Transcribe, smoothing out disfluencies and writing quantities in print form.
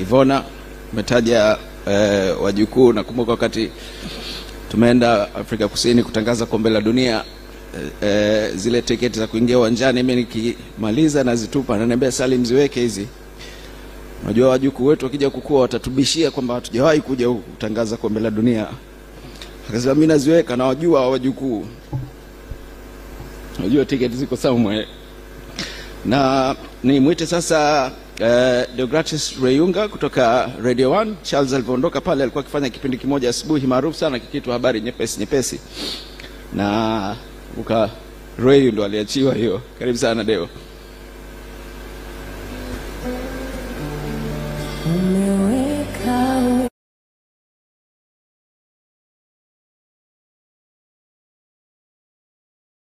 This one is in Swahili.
Ivona umetaja wajukuu. Nakumbuka wakati tumeenda Afrika Kusini kutangaza kombe la dunia, zile tiketi za kuingia uwanjani mimi nikimaliza nazitupa, ananiambia Salim, ziweke hizi, unajua wajukuu wetu wakija kukua watatubishia kwamba hatujawahi kuja kutangaza kombe la dunia. Akasema mimi naziweka na wajua wajukuu, unajua tiketi ziko somewhere. Na nimwite sasa Deogratis Reyunga kutoka Radio 1. Charles alivyoondoka pale alikuwa akifanya kipindi kimoja asubuhi maarufu sana kikiitwa habari nyepesi, na Reyu ndo aliachiwa hiyo. Karibu sana Deo.